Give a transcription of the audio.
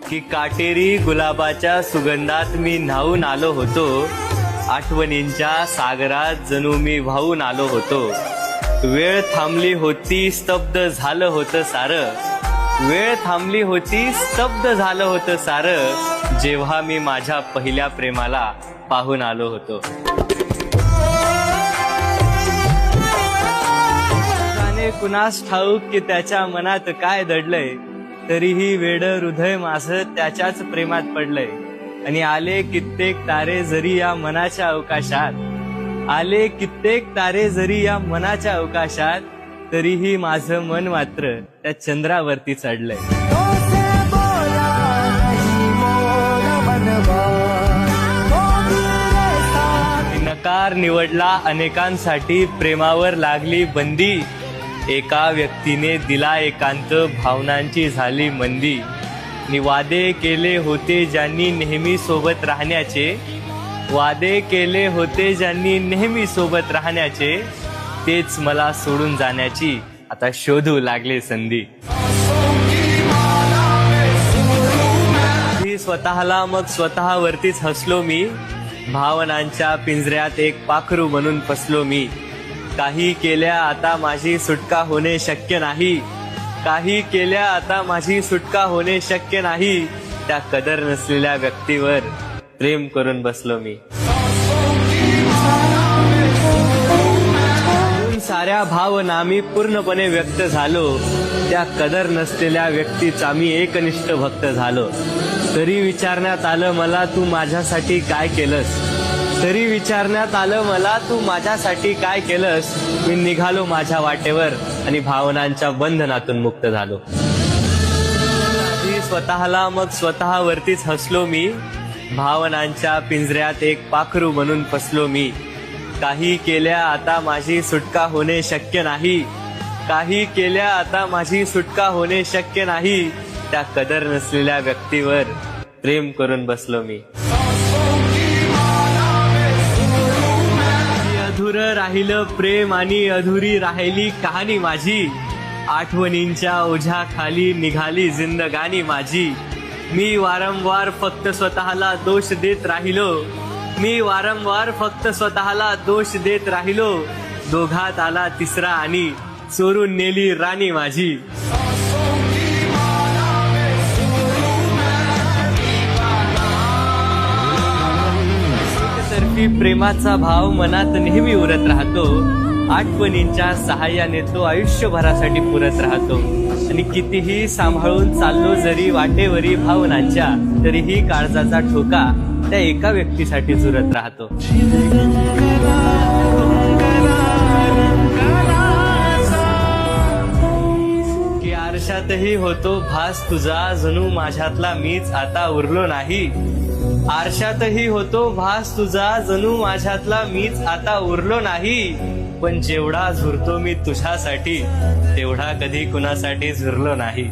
की काटेरी गुलाबाच्या सुगंधात मी न्हाऊन आलो होतो, आठवणींच्या सागरात जणू मी वाहून आलो होतो. वेळ थांबली होती, स्तब्ध झालं होतं सारं, वेळ थांबली होती, स्तब्ध झालं होतं सारं, जेव्हा मी माझ्या पहिल्या प्रेमाला पाहून आलो होतो. जाणे कुणास ठाऊक की त्याच्या मनात काय दडलंय, तरीही वेड हृदय माझं त्याच्याच प्रेमात पडलंय. आणि आले कित्येक तारे जरी या मनाच्या अवकाशात, आले कित्येक तारे जरी या मनाच्या अवकाशात, तरीही माझं मन मात्र त्या चंद्रावरती चढलंय. नकार निवडला अनेकांसाठी, प्रेमावर लागली बंदी. एका व्यक्तीने दिला एकांत, भावनांची झाली मंदी. वादे केले होते ज्यांनी नेहमी सोबत राहण्याचे, वादे केले होते ज्यांनी नेहमी सोबत राहण्याचे, तेच मला सोडून जाण्याची आता शोधू लागले संधी. स्वतःला मग स्वतःवरतीच हसलो मी, भावनांच्या पिंजऱ्यात एक पाखरू बनून फसलो मी. काही केल्या आता माझी सुटका होणे शक्य नाही, काही केल्या आता माझी सुटका होणे शक्य नाही. त्या कदर नसलेल्या व्यक्तीवर प्रेम करून बसलो मी. साऱ्या भावना मी पूर्णपणे व्यक्त झालो, त्या कदर नसलेल्या व्यक्तीचा मी एकनिष्ठ भक्त झालो. तरी विचारण्यात आलं मला तू माझ्यासाठी काय केलंस, तरी विचारण्यात आलं मला तू माझ्यासाठी काय केलंस. मी निघालो माझ्या वाटेवर आणि भावनांच्या बंधनातून मुक्त झालो. स्वतःला मग स्वतःवरतीच हसलो मी, भावनांच्या पिंजऱ्यात एक पाखरू बनून फसलो मी. काही केल्या आता माझी सुटका होणे शक्य नाही, काही केल्या आता माझी सुटका होणे शक्य नाही. त्या कदर नसलेल्या व्यक्तीवर प्रेम करून बसलो मी. अधुरं राहिलं प्रेम आणि अधुरी राहिली कहाणी माझी. आठवणींच्या ओझ्याखाली निघाली जिंदगानी माझी. मी वारंवार फक्त स्वतःला दोष देत राहिलो, मी वारंवार फक्त स्वतःला दोष देत राहिलो. दोघात आला तिसरा आणि चोरून नेली राणी माझी. तर्फी प्रेमाचा भाव मनात नेहमी उरत राहतो, आठवणींच्या सहाय्याने तो आयुष्यभरासाठी पुरत राहतो. आणि कितीही सांभाळून चाललो जरी वाटेवरी भावनांच्या, तरीही काळजाचा ठोका त्या एका व्यक्तीसाठी जुरत राहतो. की आरशातही होतो भास तुझा, जणू माझ्यातला मीच आता उरलो नाही. आरशातही होतो भास तुझा, जणू माझ्यातला मीच आता उरलो नाही. पण जेवढा झुरतो मी तुझ्यासाठी, तेवढा कधी कुणासाठी झुरलो नाही.